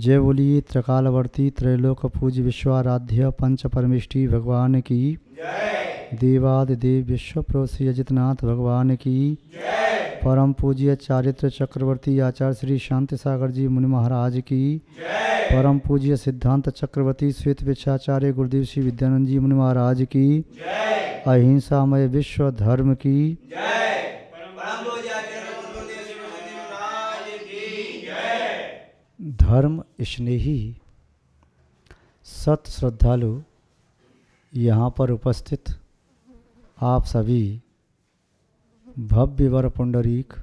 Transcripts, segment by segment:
जय बोलिए त्रिकालवर्ती त्रैलोक पूज्य विश्वाराध्य पंच परमेष्टि भगवान की जय। देवादिदेव विश्व प्रोसी अजितनाथ भगवान की जय। परम पूज्य चारित्र चक्रवर्ती आचार्य श्री शांति सागर जी मुनि महाराज की जय। परम पूज्य सिद्धांत चक्रवर्ती श्वेत विचाचार्य गुरुदेव श्री विद्यानंद जी मुनि महाराज की जय। अहिंसामय विश्व धर्म की जय। धर्म स्नेही सत श्रद्धालु यहाँ पर उपस्थित आप सभी भव्य वर पुंडरीक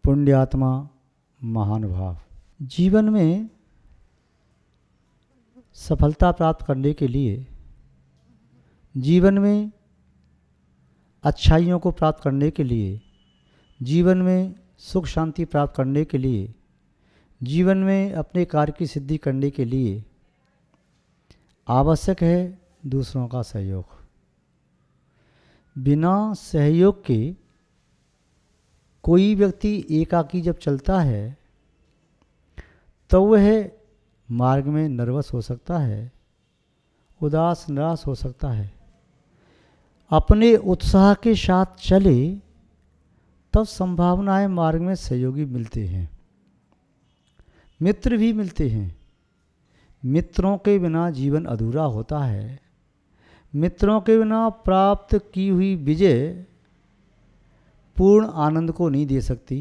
पुण्यात्मा महानुभाव, जीवन में सफलता प्राप्त करने के लिए, जीवन में अच्छाइयों को प्राप्त करने के लिए, जीवन में सुख शांति प्राप्त करने के लिए, जीवन में अपने कार्य की सिद्धि करने के लिए आवश्यक है दूसरों का सहयोग। बिना सहयोग के कोई व्यक्ति एकाकी जब चलता है तो वह मार्ग में नर्वस हो सकता है, उदास निराश हो सकता है। अपने उत्साह के साथ चले तब संभावनाएं मार्ग में सहयोगी मिलते हैं, मित्र भी मिलते हैं। मित्रों के बिना जीवन अधूरा होता है। मित्रों के बिना प्राप्त की हुई विजय पूर्ण आनंद को नहीं दे सकती।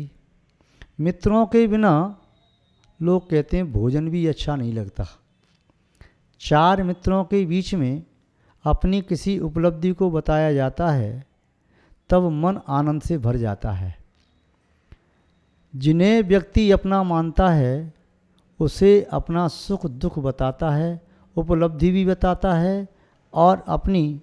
मित्रों के बिना लोग कहते हैं भोजन भी अच्छा नहीं लगता। चार मित्रों के बीच में अपनी किसी उपलब्धि को बताया जाता है तब मन आनंद से भर जाता है। जिन्हें व्यक्ति अपना मानता है उसे अपना सुख दुख बताता है, उपलब्धि भी बताता है और अपनी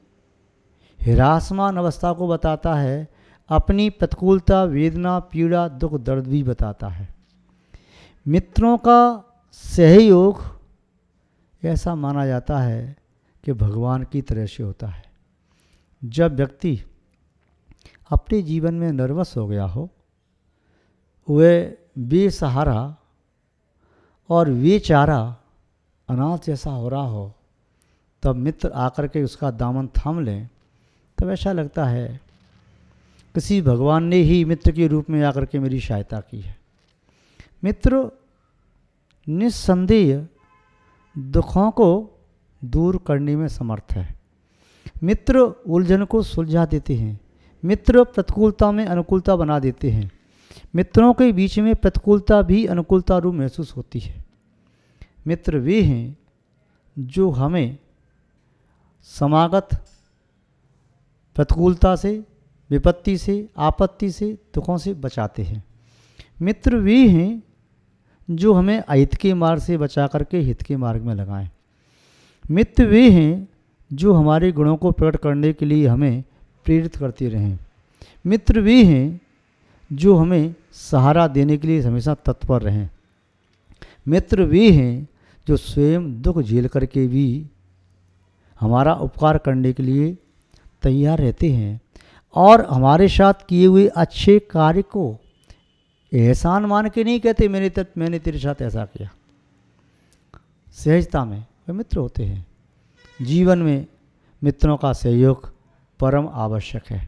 हिरासमान अवस्था को बताता है, अपनी प्रतिकूलता वेदना पीड़ा दुख दर्द भी बताता है। मित्रों का सहयोग ऐसा माना जाता है कि भगवान की तरह से होता है। जब व्यक्ति अपने जीवन में नर्वस हो गया हो, वह बेसहारा और बेचारा अनाथ जैसा हो रहा हो, तब मित्र आकर के उसका दामन थाम लें तब ऐसा लगता है किसी भगवान ने ही मित्र के रूप में आकर के मेरी सहायता की है। मित्र निस्संदेह दुखों को दूर करने में समर्थ है। मित्र उलझन को सुलझा देते हैं। मित्र प्रतिकूलता में अनुकूलता बना देते हैं। मित्रों के बीच में प्रतिकूलता भी अनुकूलता रूप महसूस होती है। मित्र वे हैं जो हमें समागत प्रतिकूलता से, विपत्ति से, आपत्ति से, दुखों से बचाते हैं। मित्र वे हैं जो हमें अहित के मार्ग से बचा करके हित के मार्ग में लगाएं। मित्र वे हैं जो हमारे गुणों को प्रकट करने के लिए हमें प्रेरित करते रहें। मित्र वे हैं जो हमें सहारा देने के लिए हमेशा तत्पर रहें। मित्र वे हैं जो स्वयं दुख झेल करके भी हमारा उपकार करने के लिए तैयार रहते हैं और हमारे साथ किए हुए अच्छे कार्य को एहसान मान के नहीं कहते मैंने तेरे साथ ऐसा किया। सहजता में वे मित्र होते हैं। जीवन में मित्रों का सहयोग परम आवश्यक है।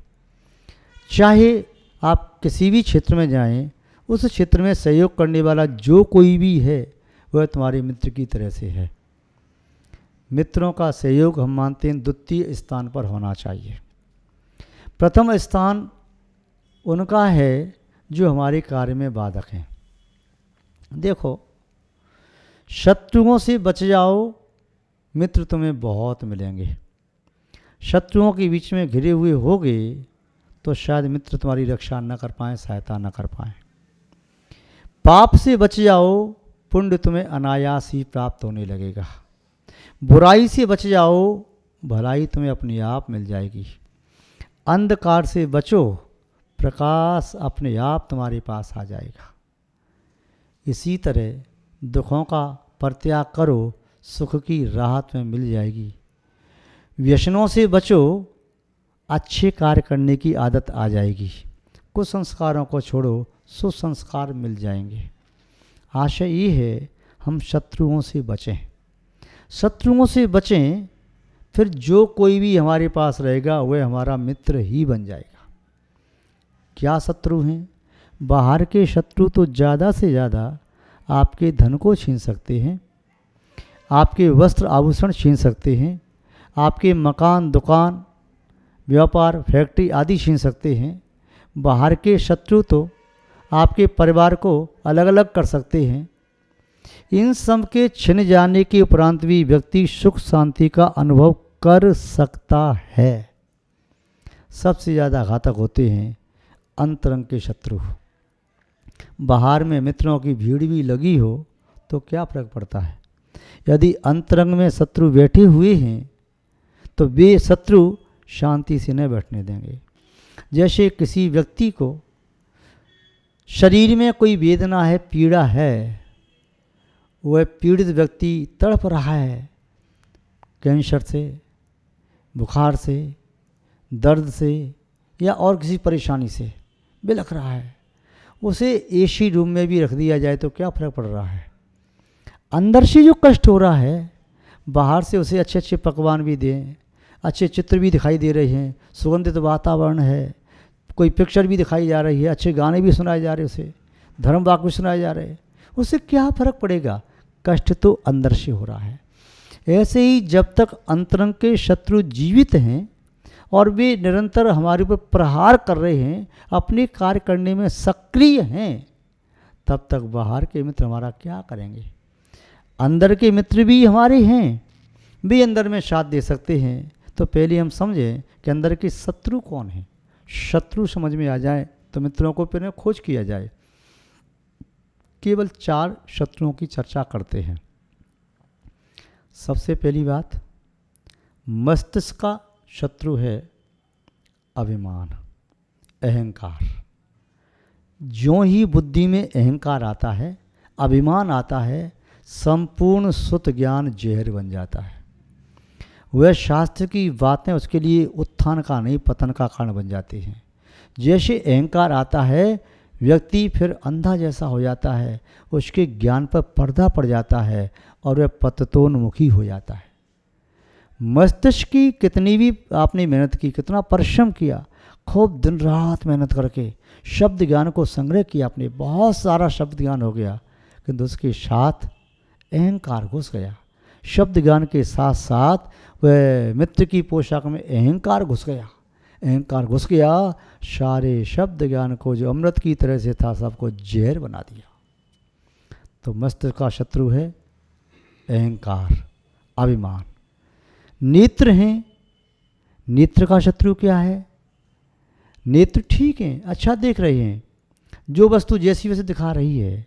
चाहे आप किसी भी क्षेत्र में जाएं, उस क्षेत्र में सहयोग करने वाला जो कोई भी है वह तुम्हारे मित्र की तरह से है। मित्रों का सहयोग हम मानते हैं द्वितीय स्थान पर होना चाहिए। प्रथम स्थान उनका है जो हमारे कार्य में बाधक हैं। देखो, शत्रुओं से बच जाओ, मित्र तुम्हें बहुत मिलेंगे। शत्रुओं के बीच में घिरे हुए होगे तो शायद मित्र तुम्हारी रक्षा न कर पाएँ, सहायता न कर पाएँ। पाप से बच जाओ, पुण्य तुम्हें अनायास ही प्राप्त होने लगेगा। बुराई से बच जाओ, भलाई तुम्हें अपने आप मिल जाएगी। अंधकार से बचो, प्रकाश अपने आप तुम्हारे पास आ जाएगा। इसी तरह दुखों का परित्याग करो, सुख की राहत में मिल जाएगी। व्यसनों से बचो, अच्छे कार्य करने की आदत आ जाएगी। कुछ संस्कारों को छोड़ो, सुसंस्कार मिल जाएंगे। आशय ये है हम शत्रुओं से बचें। शत्रुओं से बचें, फिर जो कोई भी हमारे पास रहेगा वह हमारा मित्र ही बन जाएगा। क्या शत्रु हैं? बाहर के शत्रु तो ज़्यादा से ज़्यादा आपके धन को छीन सकते हैं, आपके वस्त्र आभूषण छीन सकते हैं, आपके मकान, दुकान, व्यापार, फैक्ट्री आदि छीन सकते हैं। बाहर के शत्रु तो आपके परिवार को अलग अलग कर सकते हैं। इन सब के छिन जाने के उपरांत भी व्यक्ति सुख शांति का अनुभव कर सकता है। सबसे ज़्यादा घातक होते हैं अंतरंग के शत्रु। बाहर में मित्रों की भीड़ भी लगी हो तो क्या फर्क पड़ता है, यदि अंतरंग में शत्रु बैठे हुए हैं तो वे शत्रु शांति से न बैठने देंगे। जैसे किसी व्यक्ति को शरीर में कोई वेदना है, पीड़ा है, वह पीड़ित व्यक्ति तड़प रहा है, कैंसर से, बुखार से, दर्द से या और किसी परेशानी से बिलख रहा है, उसे एसी रूम में भी रख दिया जाए तो क्या फर्क पड़ रहा है। अंदर से जो कष्ट हो रहा है, बाहर से उसे अच्छे अच्छे पकवान भी दें, अच्छे चित्र भी दिखाई दे रहे हैं, सुगंधित वातावरण है, कोई पिक्चर भी दिखाई जा रही है, अच्छे गाने भी सुनाए जा रहे हैं, उसे धर्म वाक्य भी सुनाए जा रहे हैं, उससे क्या फर्क पड़ेगा। कष्ट तो अंदर से हो रहा है। ऐसे ही जब तक अंतरंग के शत्रु जीवित हैं और वे निरंतर हमारे ऊपर प्रहार कर रहे हैं, अपने कार्य करने में सक्रिय हैं, तब तक बाहर के मित्र हमारा क्या करेंगे। अंदर के मित्र भी हमारे हैं, वे अंदर में साथ दे सकते हैं। तो पहले हम समझें कि अंदर के शत्रु कौन है। शत्रु समझ में आ जाए तो मित्रों को पहले खोज किया जाए। केवल 4 शत्रुओं की चर्चा करते हैं। सबसे पहली बात, मस्तिष्क का शत्रु है अभिमान, अहंकार। ज्यों ही बुद्धि में अहंकार आता है, अभिमान आता है, संपूर्ण सुत ज्ञान जहर बन जाता है। वह शास्त्र की बातें उसके लिए उत्थान का नहीं, पतन का कारण बन जाती हैं। जैसे अहंकार आता है, व्यक्ति फिर अंधा जैसा हो जाता है, उसके ज्ञान पर पर्दा पड़ जाता है और वह पततोन्मुखी हो जाता है। मस्तिष्क की कितनी भी आपने मेहनत की, कितना परिश्रम किया, खूब दिन रात मेहनत करके शब्द ज्ञान को संग्रह किया आपने, बहुत सारा शब्द ज्ञान हो गया, किंतु उसके साथ अहंकार घुस गया। शब्द ज्ञान के साथ साथ वह मित्र की पोशाक में अहंकार घुस गया। अहंकार घुस गया, सारे शब्द ज्ञान को जो अमृत की तरह से था सबको जहर बना दिया। तो मस्तिष्क का शत्रु है अहंकार, अभिमान। नेत्र हैं, नेत्र का शत्रु क्या है। नेत्र ठीक हैं, अच्छा देख रहे हैं, जो वस्तु जैसी वैसे दिखा रही है,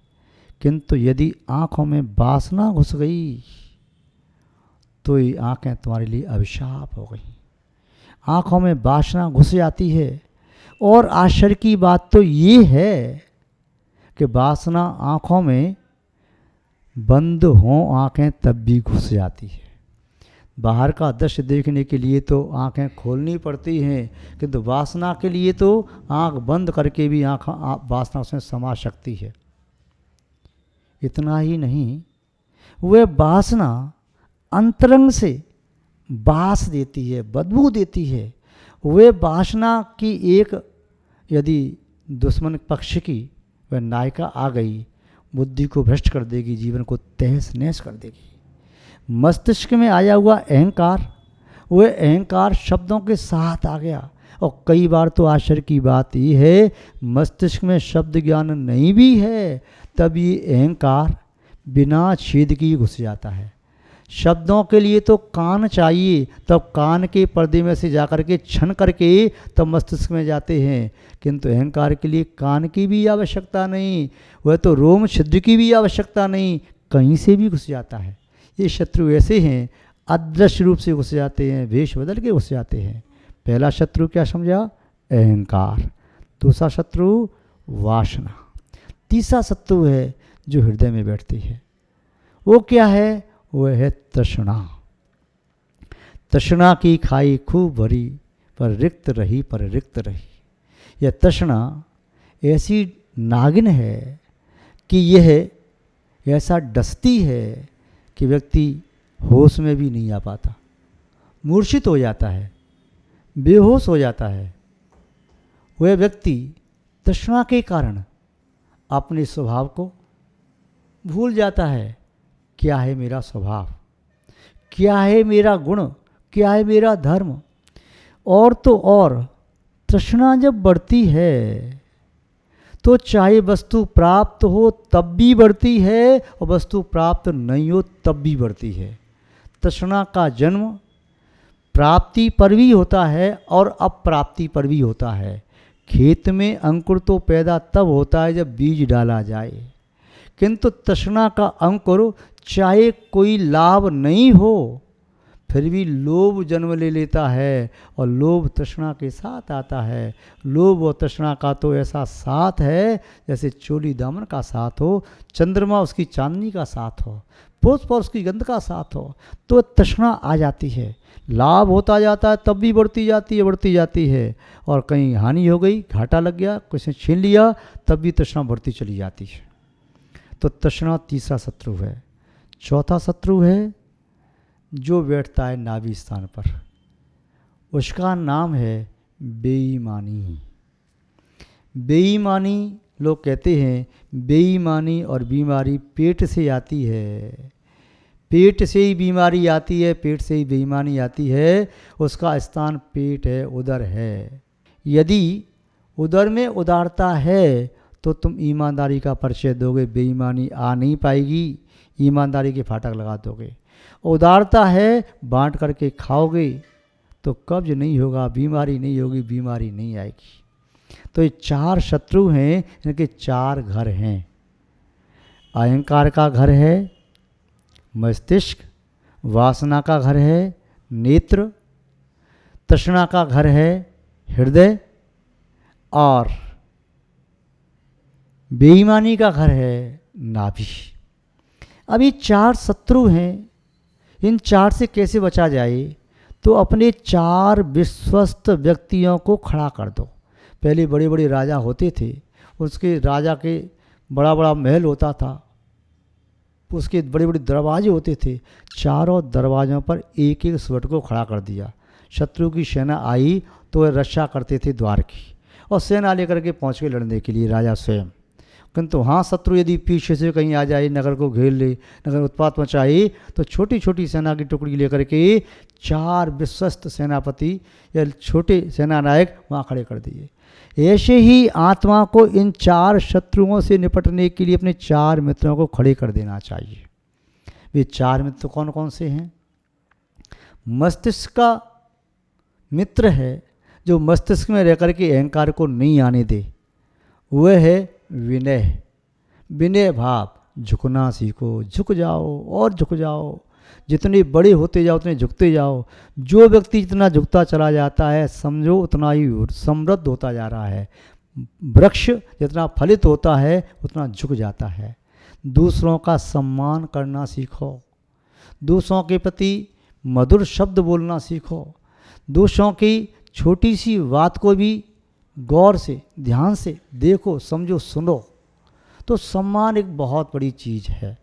किंतु यदि आँखों में वासना घुस गई तो ये आँखें तुम्हारे लिए अभिशाप हो गई। आँखों में वासना घुस जाती है। और आश्चर्य की बात तो ये है कि वासना आँखों में बंद हों आँखें तब भी घुस जाती है। बाहर का दृश्य देखने के लिए तो आँखें खोलनी पड़ती हैं, किंतु वासना के लिए तो आँख बंद करके भी वासना उसमें समा सकती है। इतना ही नहीं, वह वासना अंतरंग से बास देती है, बदबू देती है। वह वासना की एक यदि दुश्मन पक्ष की वह नायिका आ गई, बुद्धि को भ्रष्ट कर देगी, जीवन को तहस नहस कर देगी। मस्तिष्क में आया हुआ अहंकार, वह अहंकार शब्दों के साथ आ गया। और कई बार तो आश्चर्य की बात ये है, मस्तिष्क में शब्द ज्ञान नहीं भी है, तब ये अहंकार बिना छेद की घुस जाता है। शब्दों के लिए तो कान चाहिए, तब कान के पर्दे में से जाकर के छन करके तब मस्तिष्क में जाते हैं, किंतु अहंकार के लिए कान की भी आवश्यकता नहीं, वह तो रोम छिद्र की भी आवश्यकता नहीं, कहीं से भी घुस जाता है। ये शत्रु ऐसे हैं, अदृश्य रूप से घुस जाते हैं, वेश बदल के घुस जाते हैं। पहला शत्रु क्या समझा? अहंकार। दूसरा शत्रु वासना। तीसरा शत्रु है जो हृदय में बैठती है, वो क्या है? वह है तृष्णा। तृष्णा की खाई खूब भरी पर रिक्त रही, पर रिक्त रही। यह तृष्णा ऐसी नागिन है कि यह ऐसा डसती है कि व्यक्ति होश में भी नहीं आ पाता, मूर्छित हो जाता है, बेहोश हो जाता है। वह व्यक्ति तृष्णा के कारण अपने स्वभाव को भूल जाता है। क्या है मेरा स्वभाव, क्या है मेरा गुण, क्या है मेरा धर्म। और तो और तृष्णा जब बढ़ती है तो चाहे वस्तु प्राप्त हो तब भी बढ़ती है और वस्तु प्राप्त नहीं हो तब भी बढ़ती है। तृष्णा का जन्म प्राप्ति पर भी होता है और अप्राप्ति पर भी होता है। खेत में अंकुर तो पैदा तब होता है जब बीज डाला जाए, किंतु तृष्णा का अंकुर चाहे कोई लाभ नहीं हो फिर भी लोभ जन्म ले लेता है और लोभ तृष्णा के साथ आता है। लोभ और तृष्णा का तो ऐसा साथ है जैसे चोली दामन का साथ हो, चंद्रमा उसकी चांदनी का साथ हो, पुष्प पर उसकी गंध का साथ हो, तो तृष्णा आ जाती है। लाभ होता जाता है तब भी बढ़ती जाती है और कहीं हानि हो गई, घाटा लग गया, किसी ने छीन लिया, तब भी तृष्णा बढ़ती चली जाती है। तो तृष्णा तीसरा शत्रु है। चौथा शत्रु है जो बैठता है नाभि स्थान पर, उसका नाम है बेईमानी। बेईमानी, लोग कहते हैं बेईमानी और बीमारी पेट से आती है, पेट से ही बीमारी आती है, पेट से ही बेईमानी आती है। उसका स्थान पेट है, उदर है। यदि उदर में उदारता है तो तुम ईमानदारी का परिचय दोगे, बेईमानी आ नहीं पाएगी, ईमानदारी के फाटक लगा दोगे। उदारता है, बांट करके खाओगे तो कब्ज नहीं होगा, बीमारी नहीं होगी, बीमारी नहीं आएगी। तो ये चार शत्रु हैं, इनके चार घर हैं। अहंकार का घर है मस्तिष्क, वासना का घर है नेत्र, तृष्णा का घर है हृदय और बेईमानी का घर है नाभि। अब ये चार शत्रु हैं, इन चार से कैसे बचा जाए? तो अपने चार विश्वस्त व्यक्तियों को खड़ा कर दो। पहले बड़े बड़े राजा होते थे, उसके राजा के बड़ा बड़ा महल होता था, उसके बड़े बड़े दरवाजे होते थे। चारों दरवाज़ों पर एक एक स्वट को खड़ा कर दिया। शत्रु की सेना आई तो वह रक्षा करते थे द्वार की, और सेना लेकर के पहुँच के लड़ने के लिए राजा स्वयं। किंतु हाँ, शत्रु यदि पीछे से कहीं आ जाए, नगर को घेर ले, नगर उत्पात मचाए, तो छोटी छोटी सेना की टुकड़ी लेकर के चार विश्वस्त सेनापति या छोटे सेना नायक वहाँ खड़े कर दिए। ऐसे ही आत्मा को इन चार शत्रुओं से निपटने के लिए अपने चार मित्रों को खड़े कर देना चाहिए। वे चार मित्र कौन कौन से हैं? मस्तिष्क का मित्र है जो मस्तिष्क में रह कर के अहंकार को नहीं आने दे, वह है विनय। विनय भाव, झुकना सीखो, झुक जाओ और झुक जाओ, जितने बड़े होते जाओ उतने झुकते जाओ। जो व्यक्ति जितना झुकता चला जाता है समझो उतना ही समृद्ध होता जा रहा है। वृक्ष जितना फलित होता है उतना झुक जाता है। दूसरों का सम्मान करना सीखो, दूसरों के प्रति मधुर शब्द बोलना सीखो, दूसरों की छोटी सी बात को भी गौर से ध्यान से देखो, समझो, सुनो। तो सम्मान एक बहुत बड़ी चीज़ है।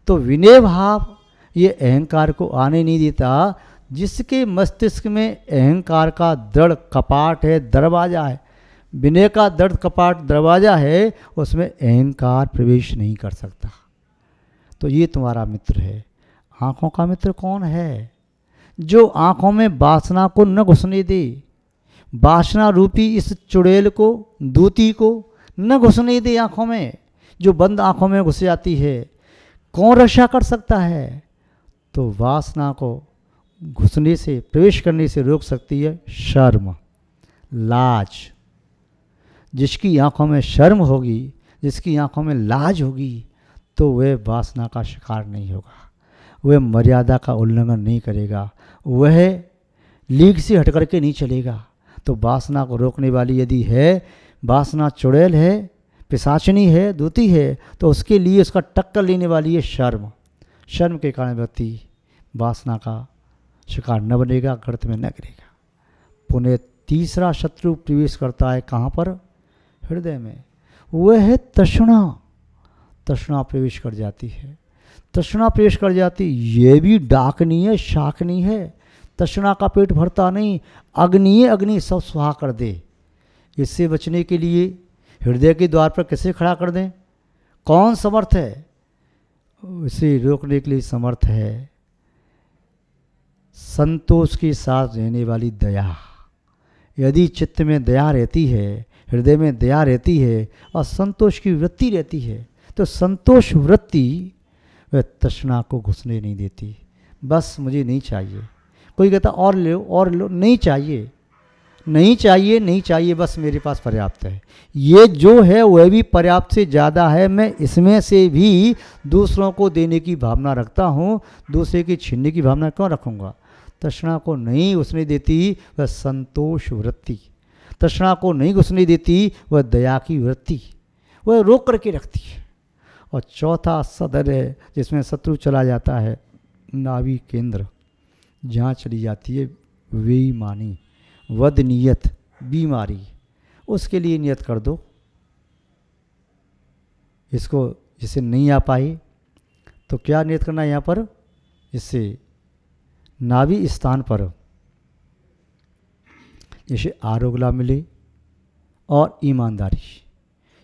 तो विनय भाव ये अहंकार को आने नहीं देता। जिसके मस्तिष्क में अहंकार का दृढ़ कपाट है, दरवाज़ा है, विनय का दृढ़ कपाट दरवाज़ा है, उसमें अहंकार प्रवेश नहीं कर सकता। तो ये तुम्हारा मित्र है। आँखों का मित्र कौन है? जो आँखों में वासना को न घुसने दे, वासना रूपी इस चुड़ैल को, दूती को न घुसने दे आँखों में। जो बंद आँखों में घुस जाती है, कौन रक्षा कर सकता है? तो वासना को घुसने से, प्रवेश करने से रोक सकती है शर्म, लाज। जिसकी आँखों में शर्म होगी, जिसकी आँखों में लाज होगी, तो वह वासना का शिकार नहीं होगा, वह मर्यादा का उल्लंघन नहीं करेगा, वह लीक से हट करके नहीं चलेगा। तो वासना को रोकने वाली यदि है, वासना चुड़ैल है, पिशाचनी है, दूती है, तो उसके लिए उसका टक्कर लेने वाली है शर्म। शर्म के कारण व्यक्ति वासना का शिकार न बनेगा, गर्त में न गिरेगा। पुनः तीसरा शत्रु प्रवेश करता है कहाँ पर? हृदय में। वह है तृष्णा। तृष्णा प्रवेश कर जाती है। तृष्णा प्रवेश कर जाती, ये भी डाकनी है, शाकनी है। तृष्णा का पेट भरता नहीं, अग्नि अग्नि सब सुहा कर दे। इससे बचने के लिए हृदय के द्वार पर कैसे खड़ा कर दें? कौन समर्थ है? इसे रोकने के लिए समर्थ है संतोष के साथ रहने वाली दया। यदि चित्त में दया रहती है, हृदय में दया रहती है और संतोष की वृत्ति रहती है, तो संतोष वृत्ति वह तृष्णा को घुसने नहीं देती। बस मुझे नहीं चाहिए। कोई कहता और लो, नहीं चाहिए, नहीं चाहिए, नहीं चाहिए, बस मेरे पास पर्याप्त है। ये जो है वह भी पर्याप्त से ज़्यादा है। मैं इसमें से भी दूसरों को देने की भावना रखता हूँ, दूसरे की छीनने की भावना क्यों रखूँगा? तृष्णा को नहीं घुसने देती वह संतोष वृत्ति, तृष्णा को नहीं घुसने देती वह दया की वृत्ति, वह रोक करके रखती है। और चौथा सदर है जिसमें शत्रु चला जाता है, नाभि केंद्र, जहाँ चली जाती है बेईमानी, वद नियत, बीमारी। उसके लिए नियत कर दो। इसको जिसे नहीं आ पाई तो क्या नियत करना है यहाँ पर? इससे नाभि स्थान पर जैसे आरोग्य लाभ मिले और ईमानदारी।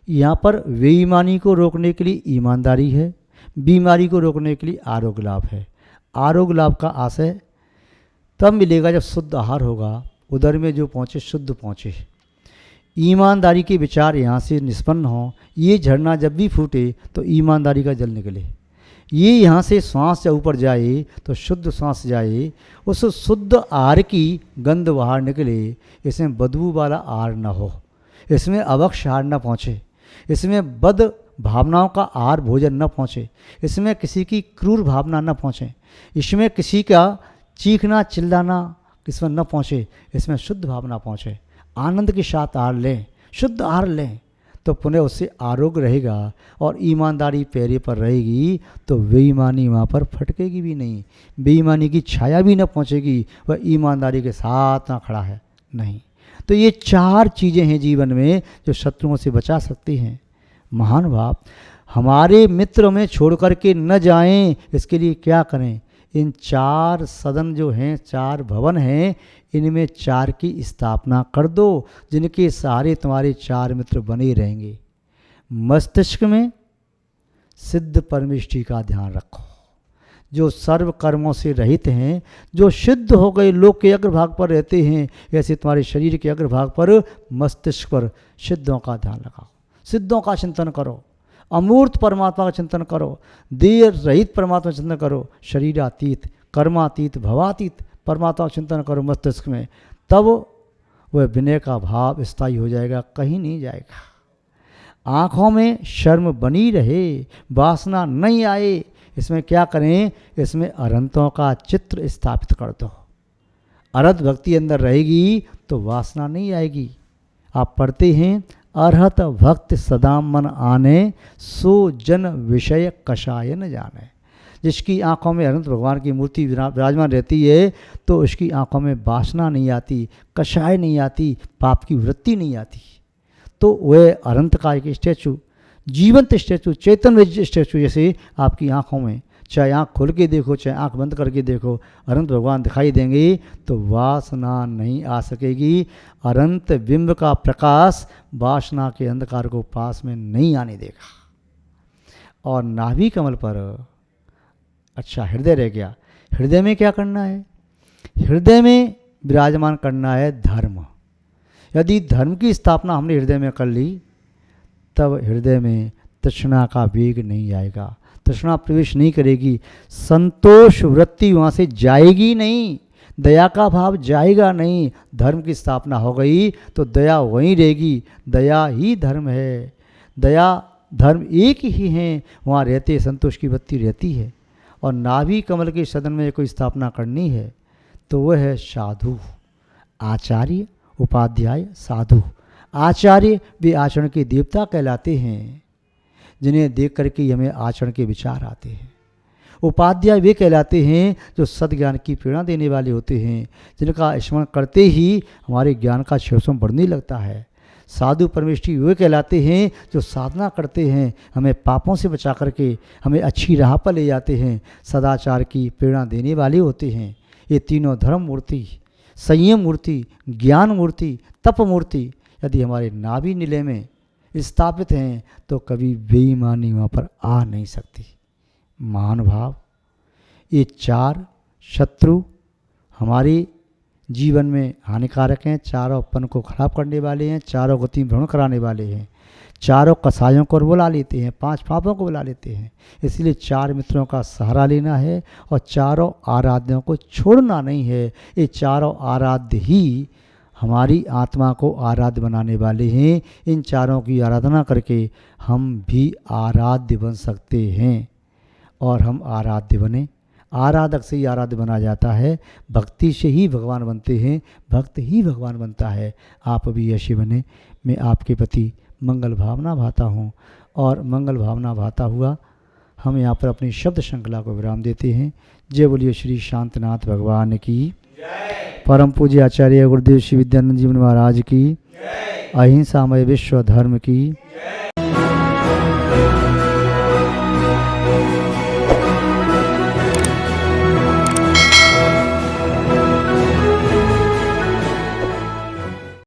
यहाँ पर बेईमानी को रोकने के लिए ईमानदारी है, बीमारी को रोकने के लिए आरोग्य लाभ है। आरोग्य लाभ का आशय तब मिलेगा जब शुद्ध आहार होगा, उदर में जो पहुँचे शुद्ध पहुँचे। ईमानदारी के विचार यहाँ से निष्पन्न हों। ये झरना जब भी फूटे तो ईमानदारी का जल निकले। ये यहाँ से श्वास से ऊपर जाए तो शुद्ध श्वास जाए, उस शुद्ध आहार की गंध बाहर निकले। इसमें बदबू वाला आहार न हो, इसमें अवक्ष आहार न पहुँचे, इसमें बद भावनाओं का आहार भोजन न पहुँचे, इसमें किसी की क्रूर भावना न पहुँचे, इसमें किसी का चीखना चिल्लाना इसमें न पहुँचे, इसमें शुद्ध भावना पहुँचे। आनंद के साथ आहार लें, शुद्ध आहार लें, तो पुनः उससे आरोग्य रहेगा और ईमानदारी पैरे पर रहेगी तो बेईमानी वहाँ पर फटकेगी भी नहीं, बेईमानी की छाया भी न पहुँचेगी। वह ईमानदारी के साथ ना खड़ा है नहीं। तो ये चार चीज़ें हैं जीवन में जो शत्रुओं से बचा सकती हैं। महान भाव हमारे मित्र में छोड़ करके न जाएं, इसके लिए क्या करें? इन चार सदन जो हैं, चार भवन हैं, इनमें चार की स्थापना कर दो, जिनके सहारे तुम्हारे चार मित्र बने रहेंगे। मस्तिष्क में सिद्ध परमेष्टि का ध्यान रखो, जो सर्व कर्मों से रहित हैं, जो सिद्ध हो गए, लोक के अग्रभाग पर रहते हैं, ऐसे तुम्हारे शरीर के अग्रभाग पर, मस्तिष्क पर सिद्धों का ध्यान लगाओ, सिद्धों का चिंतन करो, अमूर्त परमात्मा का चिंतन करो, देह रहित परमात्मा का चिंतन करो, शरीरातीत, कर्मातीत, भवातीत परमात्मा का चिंतन करो मस्तिष्क में। तब वह विनय का भाव स्थायी हो जाएगा, कहीं नहीं जाएगा। आँखों में शर्म बनी रहे, वासना नहीं आए, इसमें क्या करें? इसमें अरहंतों का चित्र स्थापित कर दो। अरहत भक्ति अंदर रहेगी तो वासना नहीं आएगी। आप पढ़ते हैं, अरहत भक्त सदा मन आने, सो जन विषय कषाय न जाने। जिसकी आंखों में अनंत भगवान की मूर्ति विराजमान रहती है तो उसकी आंखों में वासना नहीं आती, कषाय नहीं आती, पाप की वृत्ति नहीं आती। तो वह अनंत का एक स्टैचू, जीवंत स्टैचू, चैतन्य स्टैचू जैसे आपकी आंखों में, चाहे आँख खोल के देखो चाहे आँख बंद करके देखो, अनंत भगवान दिखाई देंगे तो वासना नहीं आ सकेगी। अनंत बिंब का प्रकाश वासना के अंधकार को पास में नहीं आने देगा। और नाभि कमल पर अच्छा हृदय रह गया। हृदय में क्या करना है? हृदय में विराजमान करना है धर्म। यदि धर्म की स्थापना हमने हृदय में कर ली तब हृदय में तृष्णा का वेग नहीं आएगा, तृष्णा प्रवेश नहीं करेगी, संतोष वृत्ति वहाँ से जाएगी नहीं, दया का भाव जाएगा नहीं। धर्म की स्थापना हो गई तो दया वहीं रहेगी। दया ही धर्म है, दया धर्म एक ही हैं, वहाँ रहते संतोष की वृत्ति रहती है। और नाभि कमल के सदन में कोई स्थापना करनी है तो वह है साधु, आचार्य, उपाध्याय, साधु। आचार्य वे आचरण के देवता कहलाते हैं, जिन्हें देख करके हमें आचरण के विचार आते हैं। उपाध्याय वे कहलाते हैं जो सद्ज्ञान की प्रेरणा देने वाले होते हैं, जिनका स्मरण करते ही हमारे ज्ञान का क्षेत्रम बढ़ने लगता है। साधु परमेष्ठी वे कहलाते हैं जो साधना करते हैं, हमें पापों से बचा करके हमें अच्छी राह पर ले जाते हैं, सदाचार की प्रेरणा देने वाले होते हैं। ये तीनों धर्म मूर्ति, संयम मूर्ति, ज्ञान मूर्ति, तप मूर्ति यदि हमारे नाभि निलय में स्थापित हैं तो कभी बेईमानी वहाँ पर आ नहीं सकती। महानुभाव, ये चार शत्रु हमारे जीवन में हानिकारक हैं, चारों अपन को खराब करने वाले हैं, चारों गति भ्रमण कराने वाले हैं, चारों कसायों को बुला लेते हैं, 5 पापों को बुला लेते हैं। इसलिए 4 मित्रों का सहारा लेना है और चारों आराध्यों को छोड़ना नहीं है। ये चारों आराध्य ही हमारी आत्मा को आराध्य बनाने वाले हैं। इन चारों की आराधना करके हम भी आराध्य बन सकते हैं और हम आराध्य बने। आराधक से ही आराध्य बना जाता है, भक्ति से ही भगवान बनते हैं, भक्त ही भगवान बनता है। आप भी ऐसे बने। मैं आपके प्रति मंगल भावना भाता हूँ और मंगल भावना भाता हुआ हम यहाँ पर अपनी शब्द श्रृंखला को विराम देते हैं। जय बोलिए श्री शांतनाथ भगवान की, परम पूज्य आचार्य गुरुदेव श्री विद्यानंद जी महाराज की, अहिंसामय विश्व धर्म की।